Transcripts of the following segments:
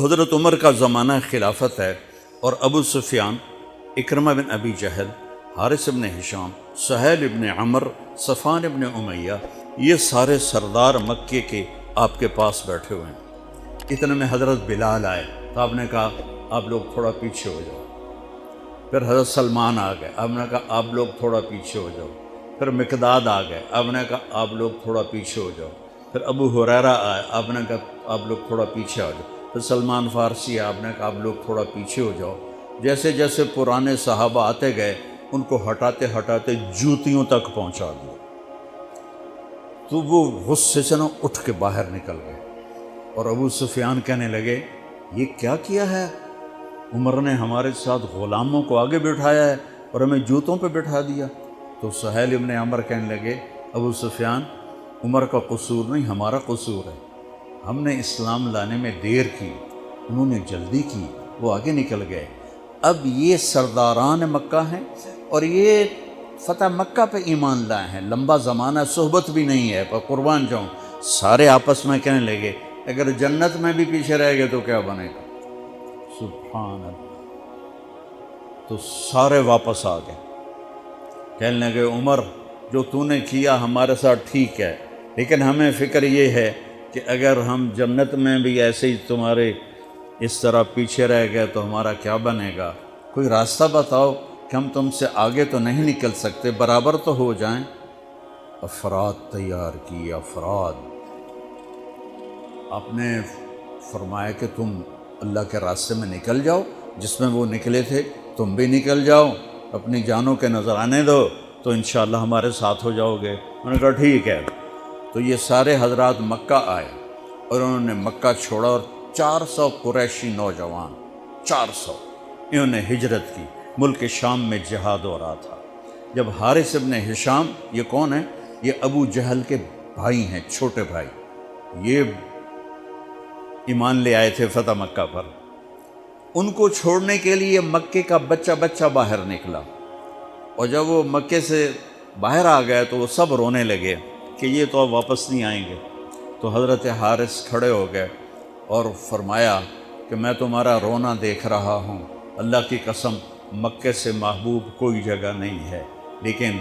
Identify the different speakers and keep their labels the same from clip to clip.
Speaker 1: حضرت عمر کا زمانہ خلافت ہے اور ابو سفیان، اکرمہ بن ابی جہل، حارث بن ہشام، سہیل بن عمر، صفوان بن امیہ، یہ سارے سردار مکے کے آپ کے پاس بیٹھے ہوئے ہیں۔ اتنے میں حضرت بلال آئے تو آپ نے کہا آپ لوگ تھوڑا پیچھے ہو جاؤ۔ پھر حضرت سلمان آ گئے، آپ نے کہا آپ لوگ تھوڑا پیچھے ہو جاؤ۔ پھر مقداد آ گئے، آپ نے کہا آپ لوگ تھوڑا پیچھے ہو جاؤ۔ پھر ابو ہریرہ آئے، آپ نے کہا آپ لوگ تھوڑا پیچھے ہو جاؤ۔ پھر سلمان فارسی آئے، آپ نے کہا آپ لوگ تھوڑا پیچھے ہو جاؤ۔ جیسے جیسے پرانے صحابہ آتے گئے ان کو ہٹاتے ہٹاتے جوتیوں تک پہنچا دیا، تو وہ غصے سے اٹھ کے باہر نکل گئے۔ اور ابو سفیان کہنے لگے یہ کیا کیا ہے؟ عمر نے ہمارے ساتھ غلاموں کو آگے بٹھایا ہے اور ہمیں جوتوں پہ بٹھا دیا۔ تو سہیل ابن عمر کہنے لگے ابو سفیان، عمر کا قصور نہیں، ہمارا قصور ہے۔ ہم نے اسلام لانے میں دیر کی، انہوں نے جلدی کی، وہ آگے نکل گئے۔ اب یہ سرداران مکہ ہیں اور یہ فتح مکہ پہ ایمان لائے ہیں، لمبا زمانہ صحبت بھی نہیں ہے، پر قربان جاؤں۔ سارے آپس میں کہنے لگے اگر جنت میں بھی پیچھے رہ گئے تو کیا بنے گا؟ سبحان اللہ۔ تو سارے واپس آ گئے، کہنے لگے عمر جو تو نے کیا ہمارے ساتھ ٹھیک ہے، لیکن ہمیں فکر یہ ہے کہ اگر ہم جنت میں بھی ایسے ہی تمہارے اس طرح پیچھے رہ گئے تو ہمارا کیا بنے گا؟ کوئی راستہ بتاؤ کہ ہم تم سے آگے تو نہیں نکل سکتے، برابر تو ہو جائیں۔ افراد تیار کی، افراد۔ آپ نے فرمایا کہ تم اللہ کے راستے میں نکل جاؤ، جس میں وہ نکلے تھے تم بھی نکل جاؤ، اپنی جانوں کے نذرانے دو تو انشاءاللہ ہمارے ساتھ ہو جاؤ گے۔ انہوں نے کہا ٹھیک ہے۔ تو یہ سارے حضرات مکہ آئے اور انہوں نے مکہ چھوڑا اور 400 قریشی نوجوان، 400 انہوں نے ہجرت کی۔ ملک شام میں جہاد ہو رہا تھا۔ جب حارث ابن ہشام، یہ کون ہے؟ یہ ابو جہل کے بھائی ہیں، چھوٹے بھائی، یہ ایمان لے آئے تھے فتح مکہ پر۔ ان کو چھوڑنے کے لیے مکے کا بچہ بچہ باہر نکلا، اور جب وہ مکے سے باہر آ گئے تو وہ سب رونے لگے کہ یہ تو اب واپس نہیں آئیں گے۔ تو حضرت حارث کھڑے ہو گئے اور فرمایا کہ میں تمہارا رونا دیکھ رہا ہوں، اللہ کی قسم مکے سے محبوب کوئی جگہ نہیں ہے، لیکن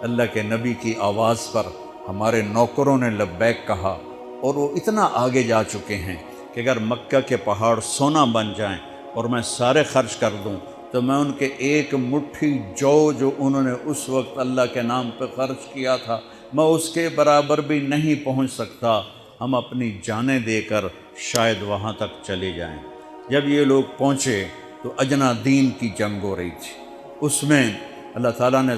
Speaker 1: اللہ کے نبی کی آواز پر ہمارے نوکروں نے لبیک کہا اور وہ اتنا آگے جا چکے ہیں کہ اگر مکہ کے پہاڑ سونا بن جائیں اور میں سارے خرچ کر دوں تو میں ان کے ایک مٹھی جو انہوں نے اس وقت اللہ کے نام پہ خرچ کیا تھا میں اس کے برابر بھی نہیں پہنچ سکتا۔ ہم اپنی جانیں دے کر شاید وہاں تک چلے جائیں۔ جب یہ لوگ پہنچے تو اجنا دین کی جنگ ہو رہی تھی، اس میں اللہ تعالیٰ نے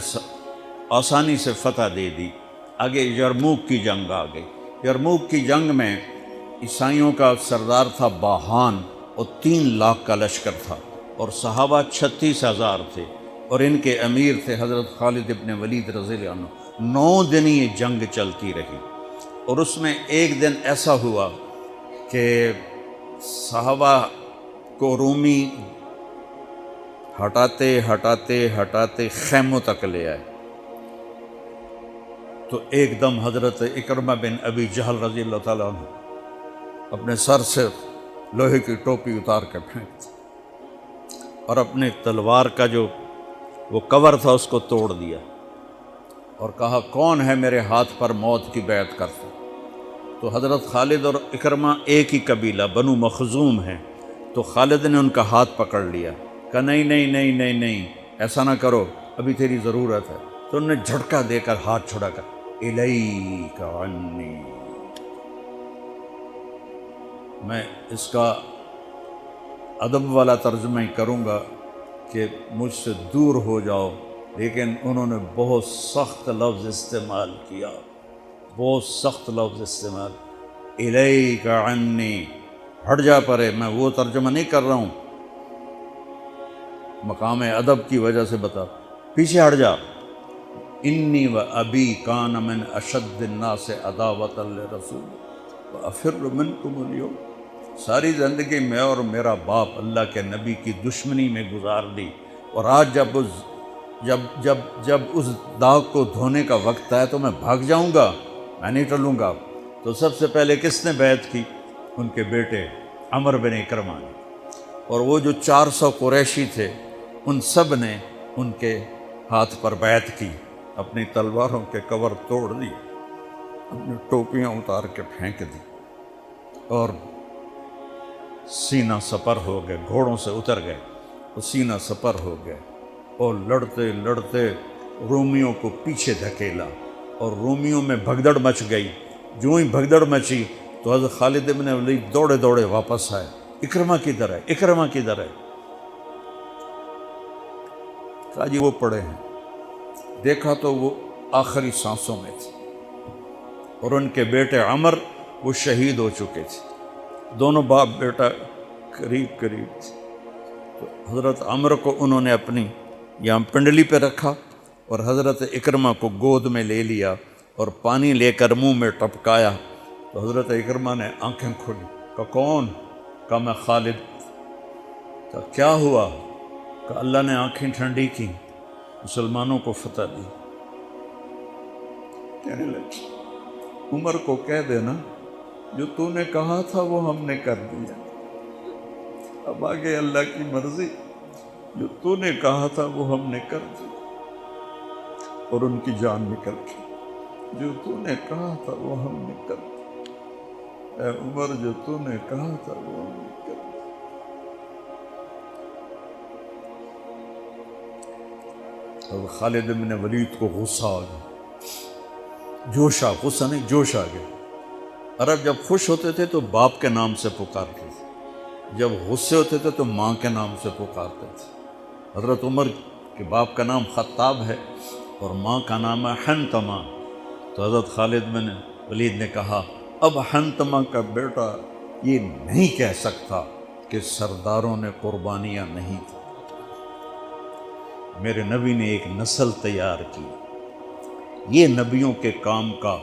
Speaker 1: آسانی سے فتح دے دی۔ آگے یرموک کی جنگ آ گئی۔ یرموک کی جنگ میں عیسائیوں کا سردار تھا باہان اور 3 لاکھ کا لشکر تھا، اور صحابہ 36,000 تھے، اور ان کے امیر تھے حضرت خالد ابن ولید رضی اللہ عنہ۔ 9 دن یہ جنگ چلتی رہی، اور اس میں ایک دن ایسا ہوا کہ صحابہ کو رومی ہٹاتے ہٹاتے ہٹاتے خیموں تک لے آئے۔ تو ایک دم حضرت اکرمہ بن ابی جہل رضی اللہ تعالیٰ عنہ اپنے سر سے لوہے کی ٹوپی اتار کے پھینک دی اور اپنے تلوار کا جو وہ کور تھا اس کو توڑ دیا اور کہا کون ہے میرے ہاتھ پر موت کی بیعت کرتا؟ تو حضرت خالد اور اکرمہ ایک ہی قبیلہ بنو مخزوم ہیں، تو خالد نے ان کا ہاتھ پکڑ لیا، کہا نہیں نہیں نہیں نہیں نہیں، ایسا نہ کرو، ابھی تیری ضرورت ہے۔ تو انہوں نے جھٹکا دے کر ہاتھ چھڑا کر الیک عنی، میں اس کا ادب والا ترجمہ ہی کروں گا کہ مجھ سے دور ہو جاؤ، لیکن انہوں نے بہت سخت لفظ استعمال کیا، بہت سخت لفظ استعمال، الیک عنی، ہٹ جا پرے۔ میں وہ ترجمہ نہیں کر رہا ہوں، مقام ادب کی وجہ سے بتا، پیچھے ہٹ جا۔ انی و ابی کان من اشد الناس عداوۃ لرسول وافر منکم اليوم، ساری زندگی میں اور میرا باپ اللہ کے نبی کی دشمنی میں گزار دی، اور آج جب اس داغ کو دھونے کا وقت آئے تو میں بھاگ جاؤں گا، میں نہیں ٹلوں گا۔ تو سب سے پہلے کس نے بیعت کی؟ ان کے بیٹے عمر بن اکرمہ نے، اور وہ جو 400 قریشی تھے ان سب نے ان کے ہاتھ پر بیعت کی، اپنی تلواروں کے کور توڑ دی، اپنی ٹوپیاں اتار کے پھینک دی اور سینہ سپر ہو گئے، گھوڑوں سے اتر گئے اور سینہ سپر ہو گئے، اور لڑتے لڑتے رومیوں کو پیچھے دھکیلا اور رومیوں میں بھگدڑ مچ گئی۔ جو ہی بھگدڑ مچی تو حضرت خالد بن ولید دوڑے دوڑے واپس آئے، اکرمہ کدھر ہے، اکرمہ کدھر ہے؟ کہا جی وہ پڑے ہیں۔ دیکھا تو وہ آخری سانسوں میں تھے، اور ان کے بیٹے عمر وہ شہید ہو چکے تھے، دونوں باپ بیٹا قریب قریب تھے۔ تو حضرت عمر کو انہوں نے اپنی یہاں پنڈلی پہ رکھا اور حضرت اکرمہ کو گود میں لے لیا اور پانی لے کر منہ میں ٹپکایا، تو حضرت اکرمہ نے آنکھیں کھولی، کہا کون؟ کہا میں خالد۔ کہا کیا ہوا؟ کہ اللہ نے آنکھیں ٹھنڈی کی، مسلمانوں کو فتح دی۔ کہنے لگے عمر کو کہہ دینا جو تو نے کہا تھا وہ ہم نے کر دیا، اب آگے اللہ کی مرضی، جو تو نے کہا تھا وہ ہم نے کر دیا۔ اور ان کی جان نکل گئی، جو تو نے کہا تھا وہ ہم نے کر دیا، اے عمر جو تو نے کہا تھا وہ ہم نے کر دیا۔ اور خالد بن ولید کو غصہ آ گیا، جوش آ، غصہ نہیں جوش آ گیا۔ عرب جب خوش ہوتے تھے تو باپ کے نام سے پکارتے تھے، جب غصے ہوتے تھے تو ماں کے نام سے پکارتے تھے۔ حضرت عمر کے باپ کا نام خطاب ہے اور ماں کا نام ہے حنتمہ، تو حضرت خالد بن ولید نے کہا اب حنتمہ کا بیٹا یہ نہیں کہہ سکتا کہ سرداروں نے قربانیاں نہیں کی۔ میرے نبی نے ایک نسل تیار کی، یہ نبیوں کے کام کا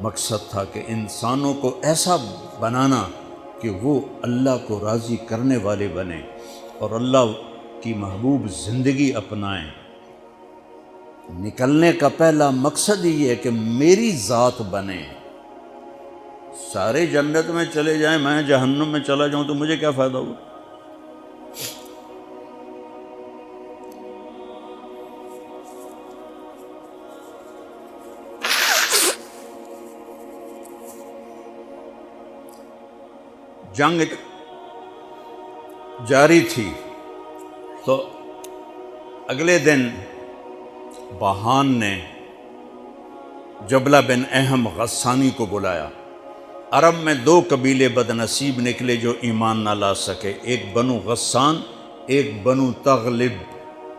Speaker 1: مقصد تھا کہ انسانوں کو ایسا بنانا کہ وہ اللہ کو راضی کرنے والے بنیں اور اللہ کی محبوب زندگی اپنائیں۔ نکلنے کا پہلا مقصد ہی ہے کہ میری ذات بنے، سارے جنت میں چلے جائیں میں جہنم میں چلا جاؤں تو مجھے کیا فائدہ ہوا؟ جنگ جاری تھی تو اگلے دن بہان نے جبلہ بن اہم غسانی کو بلایا۔ عرب میں 2 قبیلے بد نصیب نکلے جو ایمان نہ لا سکے، ایک بنو غسان، ایک بنو تغلب،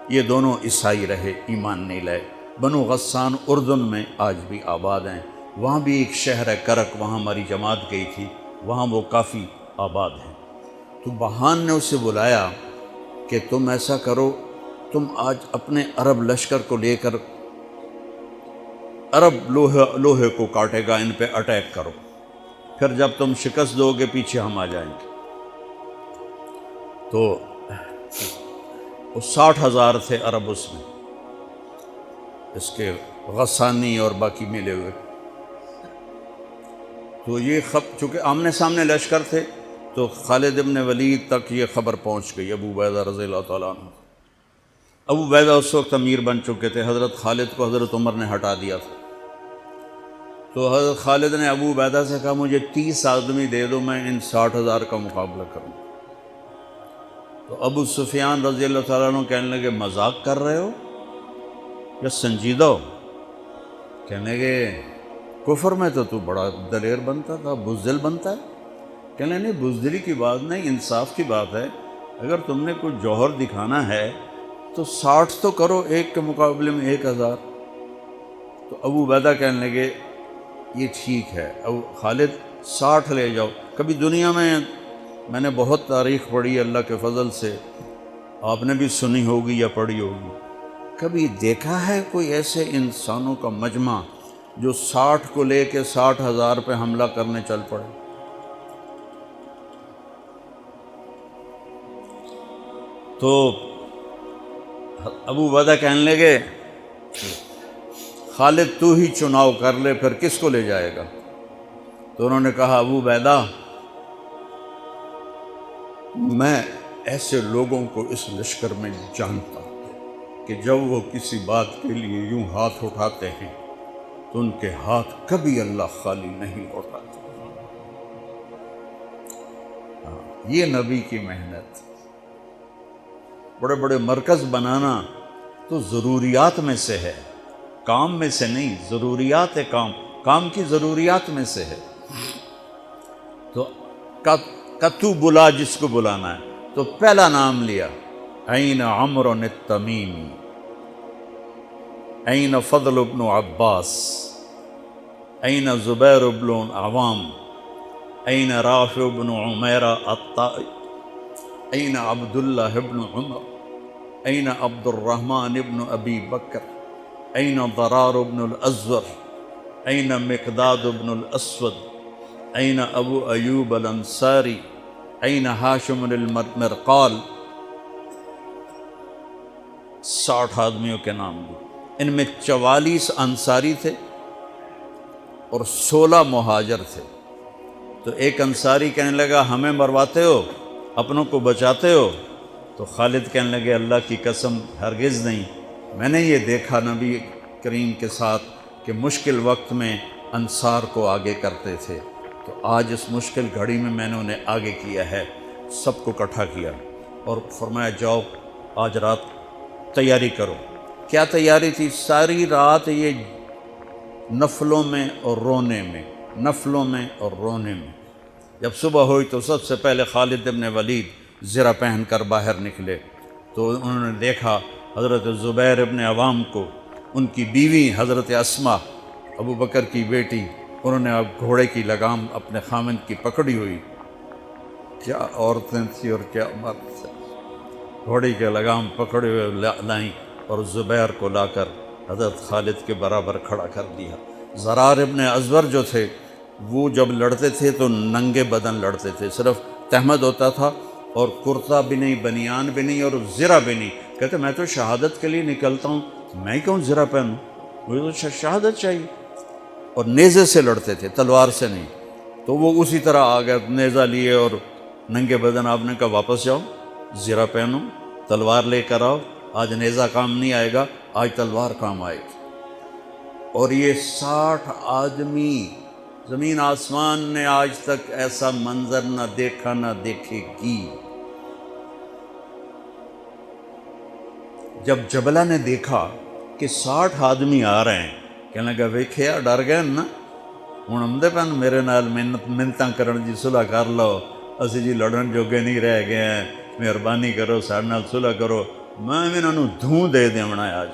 Speaker 1: یہ دونوں عیسائی رہے، ایمان نہیں لائے۔ بنو غسان اردن میں آج بھی آباد ہیں، وہاں بھی ایک شہر ہے کرک، وہاں ہماری جماعت گئی تھی، وہاں وہ کافی آباد ہیں۔ تو بہان نے اسے بلایا کہ تم ایسا کرو، تم آج اپنے عرب لشکر کو لے کر عرب لوہے کو کاٹے گا، ان پہ اٹیک کرو، پھر جب تم شکست دو گے پیچھے ہم آ جائیں گے۔ تو وہ 60,000 تھے عرب اس میں، اس کے غسانی اور باقی ملے ہوئے۔ تو یہ چونکہ آمنے سامنے لشکر تھے تو خالد بن ولید تک یہ خبر پہنچ گئی، ابو عبیدہ رضی اللہ تعالیٰ عنہ۔ ابو عبیدہ اس وقت امیر بن چکے تھے، حضرت خالد کو حضرت عمر نے ہٹا دیا تھا۔ تو حضرت خالد نے ابو عبیدہ سے کہا مجھے 30 آدمی دے دو، میں ان 60,000 کا مقابلہ کروں۔ تو ابو سفیان رضی اللہ تعالیٰ عنہ کہنے لگے مذاق کر رہے ہو یا سنجیدہ ہو؟ کہنے لگے کفر میں تو بڑا دلیر بنتا تھا، بزدل بنتا ہے۔ کہنے نہیں، بزدلی کی بات نہیں، انصاف کی بات ہے۔ اگر تم نے کوئی جوہر دکھانا ہے تو 60 تو کرو، ایک کے مقابلے میں 1,000۔ تو ابو عبیدہ کہنے لگے یہ ٹھیک ہے، اب خالد 60 لے جاؤ۔ کبھی دنیا میں نے بہت تاریخ پڑھی اللہ کے فضل سے، آپ نے بھی سنی ہوگی یا پڑھی ہوگی، کبھی دیکھا ہے کوئی ایسے انسانوں کا مجمع جو 60 کو لے کے 60,000 پہ حملہ کرنے چل پڑے؟ تو ابو عبیدہ کہنے لگے خالد تو ہی چناؤ کر لے، پھر کس کو لے جائے گا؟ تو انہوں نے کہا ابو عبیدہ میں ایسے لوگوں کو اس لشکر میں جانتا ہوں کہ جب وہ کسی بات کے لیے یوں ہاتھ اٹھاتے ہیں تو ان کے ہاتھ کبھی اللہ خالی نہیں لوٹاتے۔ یہ نبی کی محنت۔ بڑے بڑے مرکز بنانا تو ضروریات میں سے ہے، کام میں سے نہیں، ضروریات ہے، کام کی ضروریات میں سے ہے۔ تو تو بلا جس کو بلانا ہے، تو پہلا نام لیا، این عمرو التمیمی، این فضل بن عباس، این زبیر بن عوام، این رافع بن عمیرہ الطائی، این عبداللہ بن عمر، این عبد الرحمن بن ابی بکر، این ضرار بن الازور، این مقداد بن الاسود، این ابو ایوب الانصاری، این ہاشم المرقال۔ 60 آدمیوں کے نام لیے۔ ان میں 44 انصاری تھے اور 16 مہاجر تھے۔ تو ایک انصاری کہنے لگا ہمیں مرواتے ہو، اپنوں کو بچاتے ہو؟ تو خالد کہنے لگے اللہ کی قسم ہرگز نہیں، میں نے یہ دیکھا نبی کریم کے ساتھ کہ مشکل وقت میں انصار کو آگے کرتے تھے، تو آج اس مشکل گھڑی میں نے انہیں آگے کیا ہے۔ سب کو اکٹھا کیا اور فرمایا جاؤ آج رات تیاری کرو۔ کیا تیاری تھی؟ ساری رات یہ نفلوں میں اور رونے میں، نفلوں میں اور رونے میں۔ جب صبح ہوئی تو سب سے پہلے خالد بن ولید زرہ پہن کر باہر نکلے، تو انہوں نے دیکھا حضرت زبیر بن عوام کو، ان کی بیوی حضرت اسماء ابو بکر کی بیٹی، انہوں نے اب گھوڑے کی لگام اپنے خامند کی پکڑی ہوئی۔ کیا عورتیں تھیں اور کیا مرد تھے، گھوڑے کی لگام پکڑے ہوئے لائیں اور زبیر کو لا کر حضرت خالد کے برابر کھڑا کر دیا۔ ضرار ابن ازور جو تھے وہ جب لڑتے تھے تو ننگے بدن لڑتے تھے، صرف تہمد ہوتا تھا اور کرتا بھی نہیں، بنیان بھی نہیں اور زرہ بھی نہیں۔ کہتے میں تو شہادت کے لیے نکلتا ہوں، میں کیوں زرہ پہنوں، مجھے تو شہادت چاہیے۔ اور نیزے سے لڑتے تھے، تلوار سے نہیں۔ تو وہ اسی طرح آ گئے، نیزہ لیے اور ننگے بدن۔ آپ نے کہا واپس جاؤ، زرہ پہنو، تلوار لے کر آؤ، آج نیزہ کام نہیں آئے گا، آج تلوار کام آئے گی۔ اور یہ 60 آدمی، زمین آسمان نے آج تک ایسا منظر نہ دیکھا نہ دیکھے گی۔ جب جبلہ نے دیکھا کہ 60 آدمی آ رہے ہیں، کہنے لگا ویکھیا ڈر گئے نا، ہن آمدے پن میرے نال منتاں کرن جی صلح کر لو، اسی جی لڑن جوگے نہیں رہ گئے ہیں، مہربانی کرو ساڈے نال صلح کرو، میں انہاں نوں دھوں دے دیونا ہے۔ آج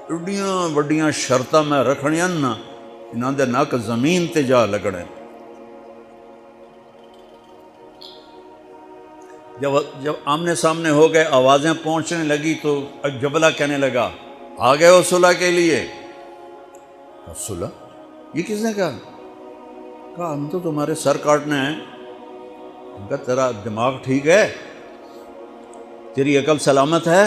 Speaker 1: ایڈیاں وڈیاں شرطاں میں رکھنیاں نا، انہاں دے نک زمین تے جا لگنے۔ جب آمنے سامنے ہو گئے، آوازیں پہنچنے لگی تو جبلہ کہنے لگا آ گئے ہو صلح کے لیے؟ صلح؟ یہ کس نے کہا؟ کہا ہم تو تمہارے سر کاٹنے ہیں۔ ان کا تیرا دماغ ٹھیک ہے؟ تیری عقل سلامت ہے؟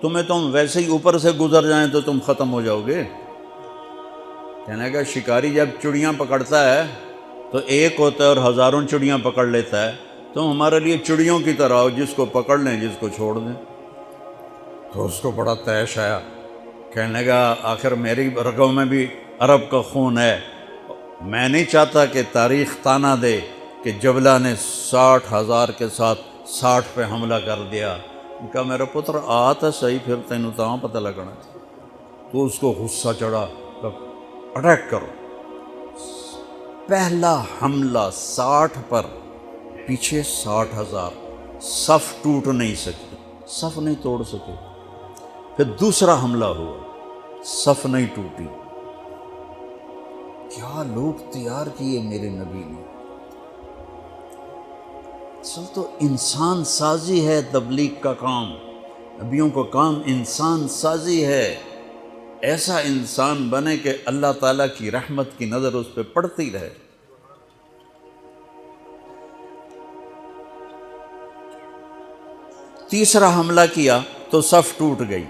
Speaker 1: تمہیں تم ویسے ہی اوپر سے گزر جائیں تو تم ختم ہو جاؤ گے۔ کہنے کا شکاری جب چڑیاں پکڑتا ہے تو ایک ہوتا ہے اور ہزاروں چڑیاں پکڑ لیتا ہے، تم ہمارے لیے چڑیوں کی طرح ہو، جس کو پکڑ لیں جس کو چھوڑ دیں۔ تو اس کو بڑا طیش آیا، کہنے لگا آخر میری رگوں میں بھی عرب کا خون ہے، میں نہیں چاہتا کہ تاریخ تانا دے کہ جبلہ نے 60,000 کے ساتھ 60 پہ حملہ کر دیا۔ ان کا میرا پتر آ تا صحیح، پھر تینوں تاں پتہ لگنا۔ تو اس کو غصہ چڑھا، اٹیک کرو۔ پہلا حملہ 60 پر، پیچھے 60,000، صف ٹوٹ نہیں سکی، صف نہیں توڑ سکے۔ پھر دوسرا حملہ ہوا، صف نہیں ٹوٹی۔ کیا لوگ تیار کیے میرے نبی نے۔ اصل تو انسان سازی ہے تبلیغ کا کام، نبیوں کا کام انسان سازی ہے۔ ایسا انسان بنے کہ اللہ تعالیٰ کی رحمت کی نظر اس پہ پڑتی رہے۔ تیسرا حملہ کیا تو صف ٹوٹ گئی،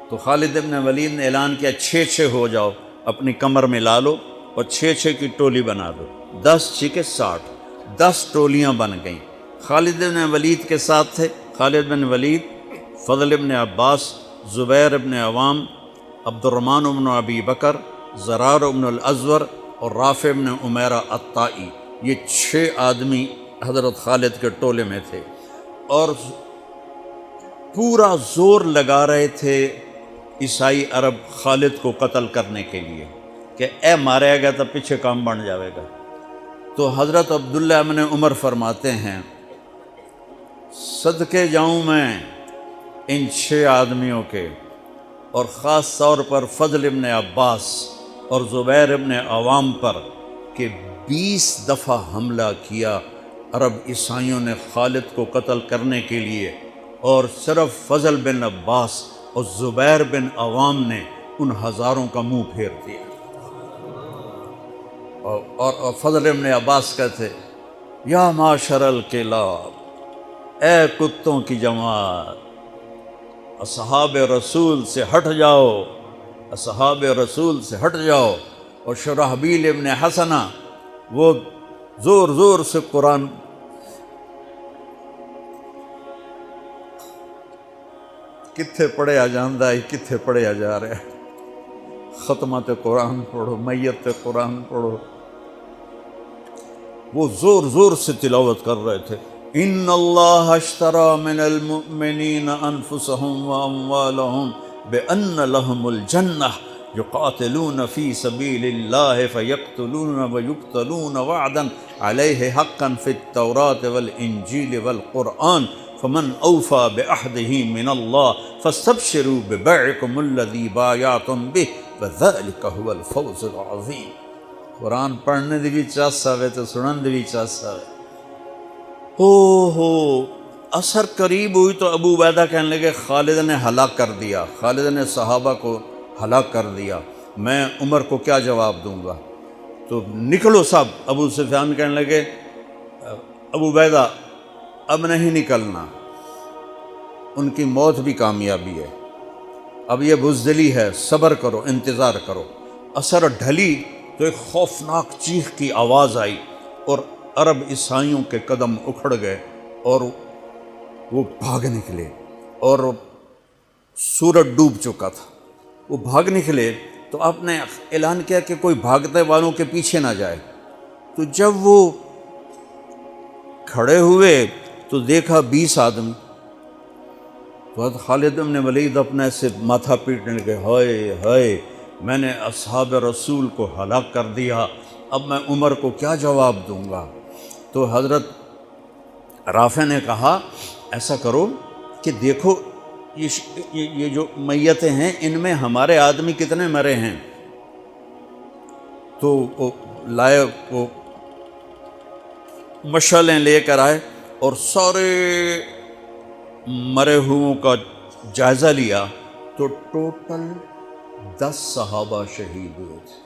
Speaker 1: تو خالد بن ولید نے اعلان کیا 6 ہو جاؤ، اپنی کمر میں لا لو اور 6 کی ٹولی بنا دو، 10 6 60۔ 10 ٹولیاں بن گئیں۔ خالد بن ولید کے ساتھ تھے خالد بن ولید، فضل بن عباس، زبیر بن عوام، عبد الرحمن بن ابی بکر، زرار بن الازور اور رافع بن عمیرہ الطائی۔ یہ 6 آدمی حضرت خالد کے ٹولے میں تھے، اور پورا زور لگا رہے تھے عیسائی عرب خالد کو قتل کرنے کے لیے کہ اے مارے گا تو پیچھے کام بن جاوے گا۔ تو حضرت عبداللہ بن عمر فرماتے ہیں صدقے جاؤں میں ان 6 آدمیوں کے، اور خاص طور پر فضل بن عباس اور زبیر بن عوام پر، کہ 20 دفعہ حملہ کیا عرب عیسائیوں نے خالد کو قتل کرنے کے لیے، اور صرف فضل بن عباس اور زبیر بن عوام نے ان ہزاروں کا منہ پھیر دیا۔ اور فضل بن عباس کہتے یا معاشر الکلاب، اے کتوں کی جماعت، اصحاب رسول سے ہٹ جاؤ، اصحاب رسول سے ہٹ جاؤ۔ اور شرحبیل ابن حسنہ وہ زور زور سے قرآن کتھے پڑھیا جاندہ ہے، کتھے پڑھیا جا رہا ہے، ختمات قرآن پڑھو، میت قرآن پڑھو، وہ زور زور سے تلاوت کر رہے تھے۔ ان اللہ اشترى من المؤمنین انفسهم واموالهم بان لهم الجنہ یقاتلون فی سبیل اللہ فیقتلون ویقتلون وعدا علیہ حقا فی التوراة والانجیل والقرآن فمن اوفى بعہدہ من اللہ فاستبشروا ببیعکم الذی بایعتم بہ وذلک هو الفوز العظیم۔ قرآن پڑھنے دی بھی چاس آوے تو سنن دی بھی چاس آوے۔ ہو اثر قریب ہوئی تو ابو عبیدہ کہنے لگے خالد نے ہلاک کر دیا، خالد نے صحابہ کو ہلاک کر دیا، میں عمر کو کیا جواب دوں گا؟ تو نکلو سب۔ ابو سفیان کہنے لگے ابو عبیدہ اب نہیں نکلنا، ان کی موت بھی کامیابی ہے، اب یہ بزدلی ہے، صبر کرو، انتظار کرو۔ اثر ڈھلی تو ایک خوفناک چیخ کی آواز آئی، اور عرب عیسائیوں کے قدم اکھڑ گئے، اور وہ بھاگ نکلے، اور سورج ڈوب چکا تھا، وہ بھاگ نکلے۔ تو آپ نے اعلان کیا کہ کوئی بھاگتے والوں کے پیچھے نہ جائے۔ تو جب وہ کھڑے ہوئے تو دیکھا 20 آدمی۔ تو حضرت خالد بن ولید اپنے سے ماتھا پیٹنے لگے، ہائے ہائے، میں نے اصحاب رسول کو ہلاک کر دیا، اب میں عمر کو کیا جواب دوں گا؟ تو حضرت رافع نے کہا ایسا کرو کہ دیکھو یہ جو میتیں ہیں ان میں ہمارے آدمی کتنے مرے ہیں؟ تو وہ لائے، وہ مشعلیں لے کر آئے اور سارے مرے ہوئوں کا جائزہ لیا، تو ٹوٹل 10 صحابہ شہید ہوئے تھے،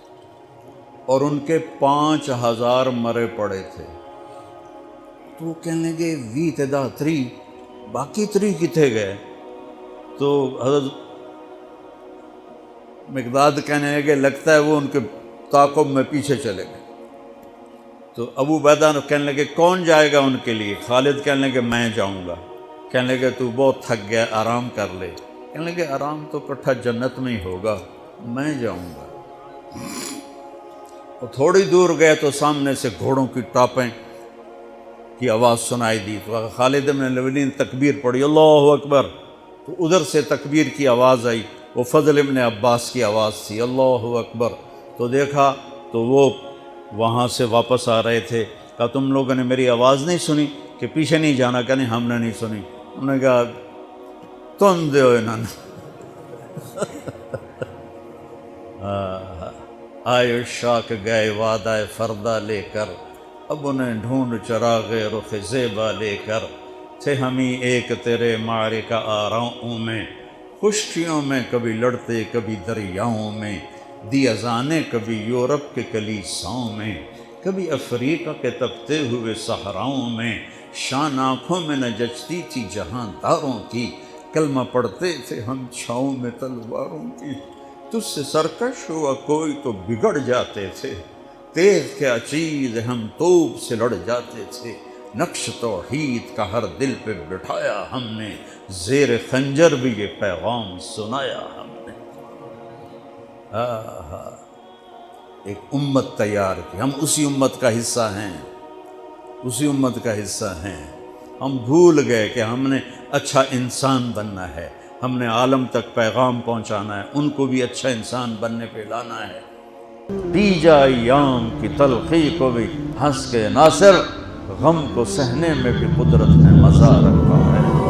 Speaker 1: اور ان کے 5000 مرے پڑے تھے۔ تو وہ کہنے لگے وی تدا 3، باقی 3 کتنے گئے؟ تو حضرت مقداد کہنے لگے لگتا ہے وہ ان کے تعاقب میں پیچھے چلے گئے۔ تو ابو عبیدہ کہنے لگے کون جائے گا ان کے لیے؟ خالد کہنے لگے میں جاؤں گا۔ کہنے لگے تو بہت تھک گیا، آرام کر لے۔ کہنے لگے آرام تو کٹھا جنت میں ہی ہوگا، میں جاؤں گا۔ اور تھوڑی دور گئے تو سامنے سے گھوڑوں کی ٹاپیں کی آواز سنائی دی، تو خالد بن الولید نے تکبیر پڑھی، اللہ اکبر۔ تو ادھر سے تکبیر کی آواز آئی، وہ فضل بن عباس کی آواز تھی، اللہ اکبر۔ تو دیکھا تو وہ وہاں سے واپس آ رہے تھے۔ کہا تم لوگوں نے میری آواز نہیں سنی کہ پیچھے نہیں جانا؟ کہ نہیں ہم نے نہیں سنی۔ انہوں نے کہا تم دے انہوں نے آئے شاک گئے وعدہ فردہ لے کر، اب انہیں ڈھونڈ چراغ رخ زیبا لے کر، تھے ہمیں ایک تیرے معرکہ آراؤں میں، خشکیوں میں کبھی لڑتے کبھی دریاؤں میں، دی اذانیں کبھی یورپ کے کلیساؤں میں، کبھی افریقہ کے تپتے ہوئے صحراؤں میں، شان آنکھوں میں نہ جچتی تھی جہانداروں کی، کلمہ پڑھتے تھے ہم چھاؤں میں تلواروں کی، تجھ سے سرکش ہوا کوئی تو بگڑ جاتے تھے، تیز کیا چیز ہم توپ سے لڑ جاتے تھے، نقش توحید کا ہر دل پہ بٹھایا ہم نے، زیر خنجر بھی یہ پیغام سنایا ہم نے۔ ایک امت تیار کی، ہم اسی امت کا حصہ ہیں، اسی امت کا حصہ ہیں۔ ہم بھول گئے کہ ہم نے اچھا انسان بننا ہے، ہم نے عالم تک پیغام پہنچانا ہے، ان کو بھی اچھا انسان بننے پہ لانا ہے۔ پی جا ایام کی تلخی کو بھی ہنس کے ناصر، غم کو سہنے میں بھی قدرت نے مزہ رکھا ہے۔